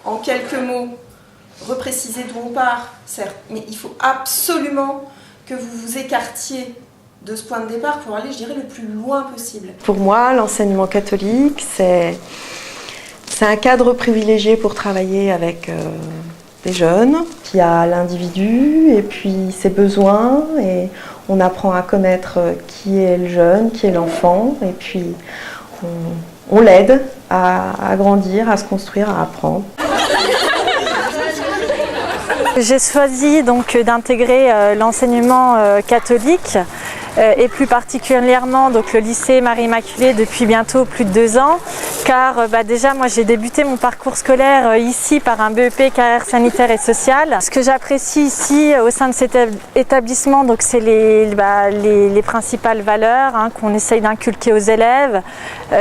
en quelques mots repréciser d'où on part, certes, mais il faut absolument que vous vous écartiez de ce point de départ pour aller, je dirais, le plus loin possible. Pour moi, l'enseignement catholique, c'est un cadre privilégié pour travailler avec des jeunes. Il y a l'individu et puis ses besoins, et on apprend à connaître qui est le jeune, qui est l'enfant, et puis on l'aide à grandir, à se construire, à apprendre. J'ai choisi donc d'intégrer l'enseignement catholique et plus particulièrement donc le lycée Marie-Immaculée depuis bientôt plus de 2 ans, car déjà moi j'ai débuté mon parcours scolaire ici par un BEP carrière sanitaire et sociale. Ce que j'apprécie ici au sein de cet établissement, donc c'est les principales valeurs qu'on essaye d'inculquer aux élèves,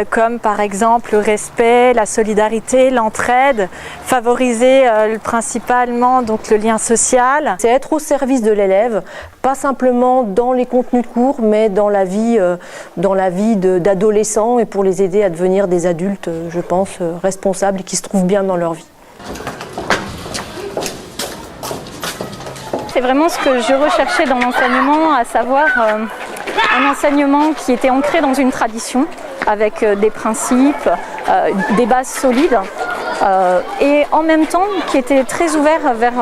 comme par exemple le respect, la solidarité, l'entraide, favoriser principalement donc le lien social. C'est être au service de l'élève, pas simplement dans les contenus de cours, mais dans la vie d'adolescents, et pour les aider à devenir des adultes, je pense, responsables et qui se trouvent bien dans leur vie. C'est vraiment ce que je recherchais dans l'enseignement, à savoir un enseignement qui était ancré dans une tradition, avec des principes, des bases solides, et en même temps qui était très ouvert vers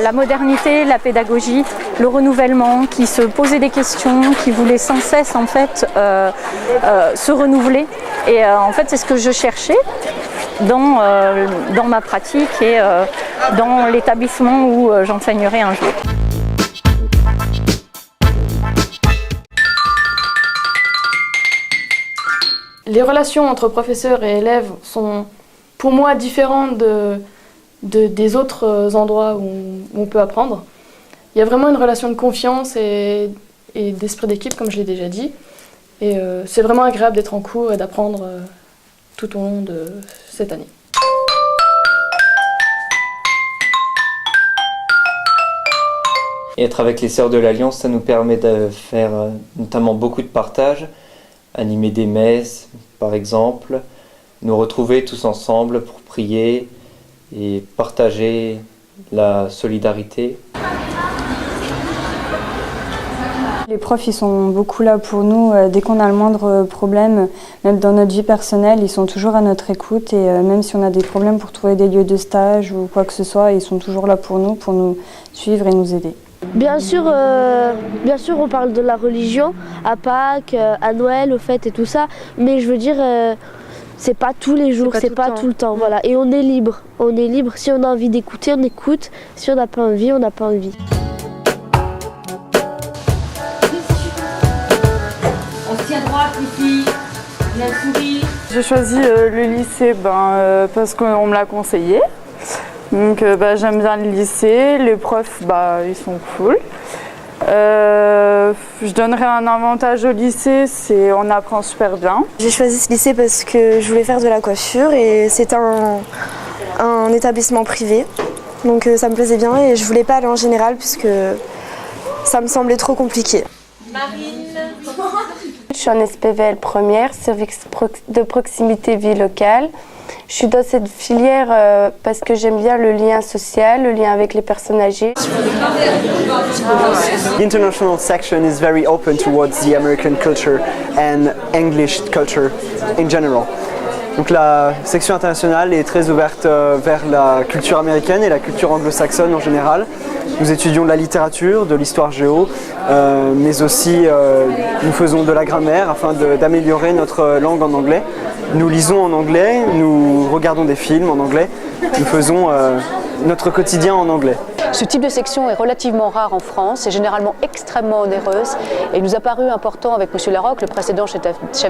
la modernité, la pédagogie, le renouvellement, qui se posait des questions, qui voulait sans cesse en fait se renouveler. Et en fait c'est ce que je cherchais dans ma pratique et dans l'établissement où j'enseignerai un jour. Les relations entre professeurs et élèves sont pour moi différentes des autres endroits où on peut apprendre. Il y a vraiment une relation de confiance et d'esprit d'équipe, comme je l'ai déjà dit. Et c'est vraiment agréable d'être en cours et d'apprendre tout au long de cette année. Et être avec les Sœurs de l'Alliance, ça nous permet de faire notamment beaucoup de partage, animer des messes par exemple, nous retrouver tous ensemble pour prier et partager la solidarité. Les profs, ils sont beaucoup là pour nous. Dès qu'on a le moindre problème, même dans notre vie personnelle, ils sont toujours à notre écoute. Et même si on a des problèmes pour trouver des lieux de stage ou quoi que ce soit, ils sont toujours là pour nous suivre et nous aider. Bien sûr, on parle de la religion, à Pâques, à Noël, aux fêtes et tout ça. Mais je veux dire, c'est pas tous les jours, c'est pas tout le temps. Voilà. Et on est libre. On est libre. Si on a envie d'écouter, on écoute. Si on n'a pas envie, on n'a pas envie. J'ai choisi le lycée parce qu'on me l'a conseillé. Donc j'aime bien le lycée, les profs ils sont cool. Je donnerais un avantage au lycée, c'est on apprend super bien. J'ai choisi ce lycée parce que je voulais faire de la coiffure et c'est un établissement privé. Donc ça me plaisait bien et je voulais pas aller en général puisque ça me semblait trop compliqué. Marine. Je suis en SPVL première, service de proximité vie locale. Je suis dans cette filière parce que j'aime bien le lien social, le lien avec les personnes âgées. The international section is very open towards the American culture and English culture in general. Donc la section internationale est très ouverte vers la culture américaine et la culture anglo-saxonne en général. Nous étudions de la littérature, de l'histoire géo, mais aussi nous faisons de la grammaire afin d'améliorer notre langue en anglais. Nous lisons en anglais, nous regardons des films en anglais, nous faisons notre quotidien en anglais. Ce type de section est relativement rare en France, est généralement extrêmement onéreuse et il nous a paru important avec M. Larocque, le précédent chef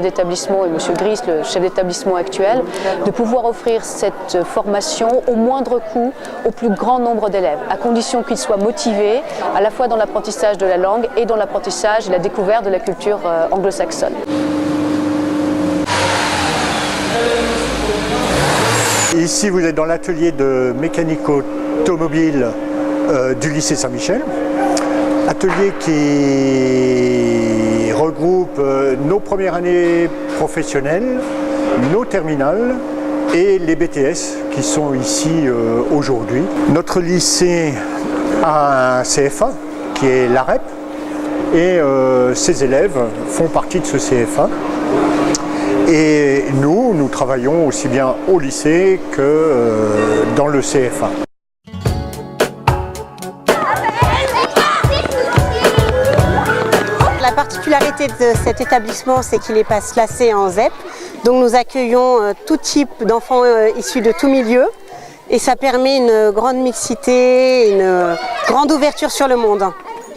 d'établissement, et M. Gris, le chef d'établissement actuel, de pouvoir offrir cette formation au moindre coût au plus grand nombre d'élèves, à condition qu'ils soient motivés à la fois dans l'apprentissage de la langue et dans l'apprentissage et la découverte de la culture anglo-saxonne. Ici, vous êtes dans l'atelier de mécanique automobile du lycée Saint-Michel. Atelier qui regroupe nos premières années professionnelles, nos terminales et les BTS qui sont ici aujourd'hui. Notre lycée a un CFA qui est l'AREP et ses élèves font partie de ce CFA. Et nous travaillons aussi bien au lycée que dans le CFA. La particularité de cet établissement, c'est qu'il n'est pas classé en ZEP. Donc nous accueillons tout type d'enfants issus de tout milieu. Et ça permet une grande mixité, une grande ouverture sur le monde.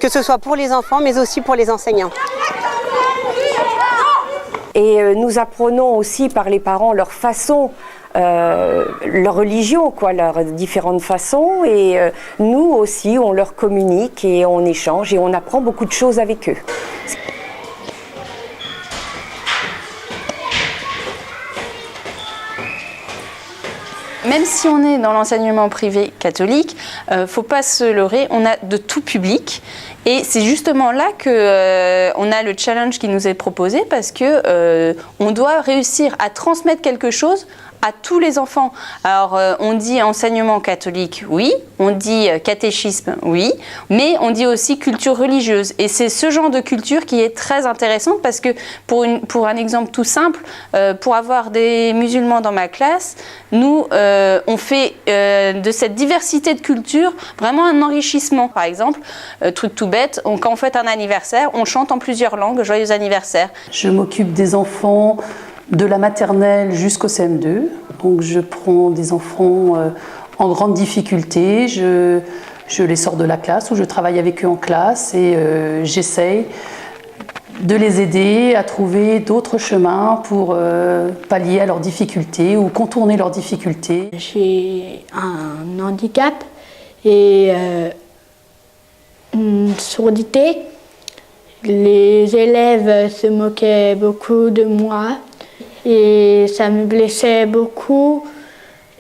Que ce soit pour les enfants, mais aussi pour les enseignants. Et nous apprenons aussi par les parents leur façon, leur religion, leurs différentes façons. Et nous aussi, on leur communique et on échange et on apprend beaucoup de choses avec eux. Même si on est dans l'enseignement privé catholique, faut pas se leurrer, on a de tout public. Et c'est justement là qu'on a le challenge qui nous est proposé parce que on doit réussir à transmettre quelque chose à tous les enfants. Alors, on dit enseignement catholique, oui, on dit catéchisme, oui, mais on dit aussi culture religieuse. Et c'est ce genre de culture qui est très intéressante parce que, pour un exemple tout simple, pour avoir des musulmans dans ma classe, nous, on fait de cette diversité de culture vraiment un enrichissement. Par exemple, truc tout bête, quand on fête un anniversaire, on chante en plusieurs langues, joyeux anniversaire. Je m'occupe des enfants de la maternelle jusqu'au CM2. Donc je prends des enfants en grande difficulté, je les sors de la classe ou je travaille avec eux en classe et j'essaye de les aider à trouver d'autres chemins pour pallier à leurs difficultés ou contourner leurs difficultés. J'ai un handicap et une surdité. Les élèves se moquaient beaucoup de moi. Et ça me blessait beaucoup.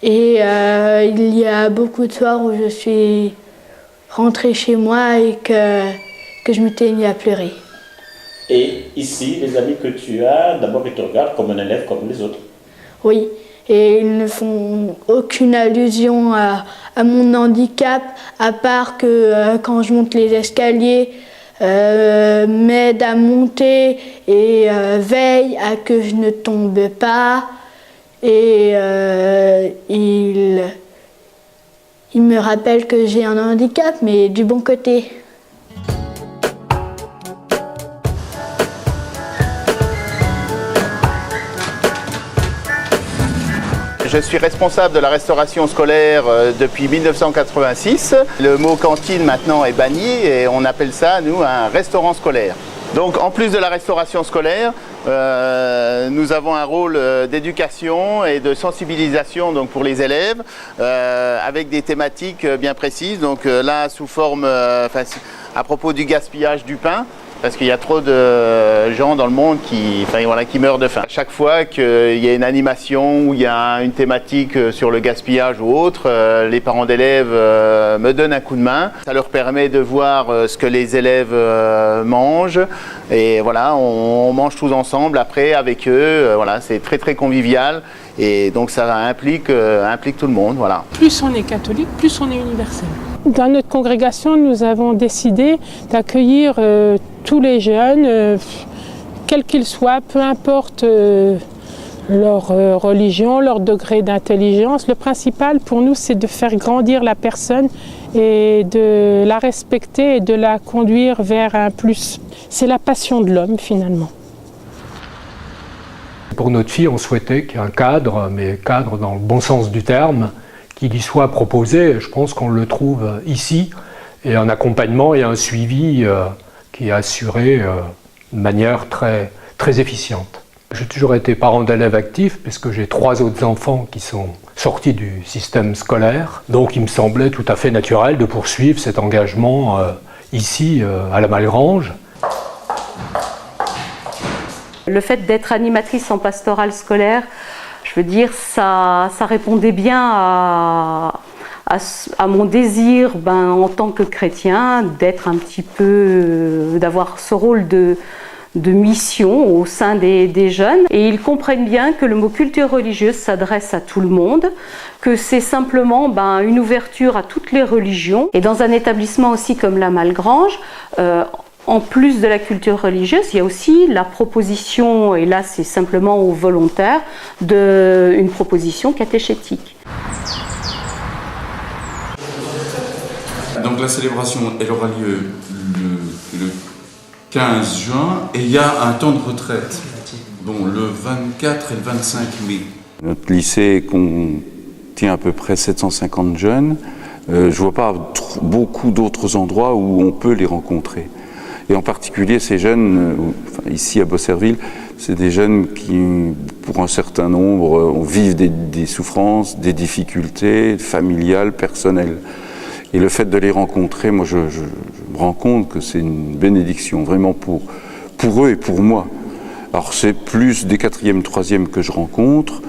Et il y a beaucoup de soirs où je suis rentrée chez moi et que je m'étais mise à pleurer. Et ici, les amis que tu as, d'abord ils te regardent comme un élève comme les autres. Oui, et ils ne font aucune allusion à mon handicap, à part que quand je monte les escaliers, m'aide à monter et veille à que je ne tombe pas et il me rappelle que j'ai un handicap mais du bon côté. Je suis responsable de la restauration scolaire depuis 1986. Le mot cantine maintenant est banni et on appelle ça, nous, un restaurant scolaire. Donc en plus de la restauration scolaire, nous avons un rôle d'éducation et de sensibilisation donc, pour les élèves avec des thématiques bien précises. Donc là, sous forme, à propos du gaspillage du pain, parce qu'il y a trop de gens dans le monde qui meurent de faim. Chaque fois qu'il y a une animation ou il y a une thématique sur le gaspillage ou autre, les parents d'élèves me donnent un coup de main. Ça leur permet de voir ce que les élèves mangent et voilà, on mange tous ensemble après avec eux. Voilà, c'est très très convivial et donc ça implique tout le monde. Voilà. Plus on est catholique, plus on est universel. Dans notre congrégation, nous avons décidé d'accueillir tous les jeunes, quels qu'ils soient, peu importe leur religion, leur degré d'intelligence. Le principal pour nous, c'est de faire grandir la personne et de la respecter et de la conduire vers un plus. C'est la passion de l'homme, finalement. Pour notre fille, on souhaitait qu'il y ait un cadre, mais cadre dans le bon sens du terme, qui lui soit proposé. Je pense qu'on le trouve ici, et un accompagnement et un suivi qui est assuré de manière très, très efficiente. J'ai toujours été parent d'élèves actifs, puisque j'ai 3 autres enfants qui sont sortis du système scolaire. Donc il me semblait tout à fait naturel de poursuivre cet engagement ici, à la Malgrange. Le fait d'être animatrice en pastorale scolaire, je veux dire, ça répondait bien à mon désir en tant que chrétien d'être un petit peu, d'avoir ce rôle de mission au sein des jeunes, et ils comprennent bien que le mot culture religieuse s'adresse à tout le monde, que c'est simplement une ouverture à toutes les religions. Et dans un établissement aussi comme la Malgrange, en plus de la culture religieuse, il y a aussi la proposition, et là c'est simplement aux volontaires, d'une proposition catéchétique. Donc la célébration, elle aura lieu le 15 juin, et il y a un temps de retraite, le 24 et le 25 mai. Notre lycée contient à peu près 750 jeunes. Je ne vois pas beaucoup d'autres endroits où on peut les rencontrer. Et en particulier ces jeunes, ici à Beaucerville, c'est des jeunes qui, pour un certain nombre, vivent des souffrances, des difficultés familiales, personnelles. Et le fait de les rencontrer, moi je me rends compte que c'est une bénédiction, vraiment pour eux et pour moi. Alors c'est plus des 4e, 3e que je rencontre.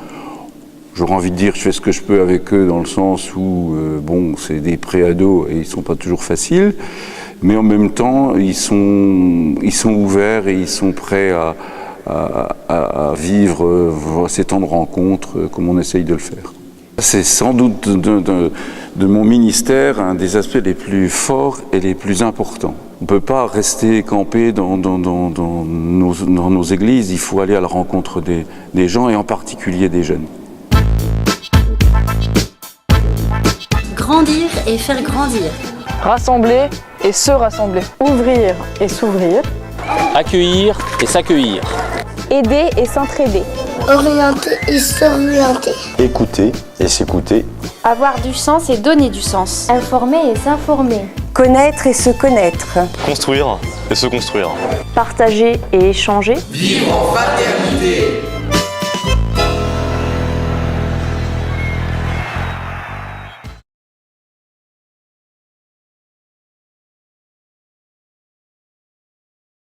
J'aurais envie de dire je fais ce que je peux avec eux dans le sens où, c'est des pré-ados et ils ne sont pas toujours faciles. Mais en même temps, ils sont ouverts et ils sont prêts à vivre ces temps de rencontre comme on essaye de le faire. C'est sans doute de mon ministère un des aspects les plus forts et les plus importants. On ne peut pas rester campé dans nos églises, il faut aller à la rencontre des gens et en particulier des jeunes. Grandir et faire grandir. Rassembler et se rassembler. Ouvrir et s'ouvrir. Accueillir et s'accueillir. Aider et s'entraider. Orienter et s'orienter. Écouter et s'écouter. Avoir du sens et donner du sens. Informer et s'informer. Connaître et se connaître. Construire et se construire. Partager et échanger. Vivre en fraternité.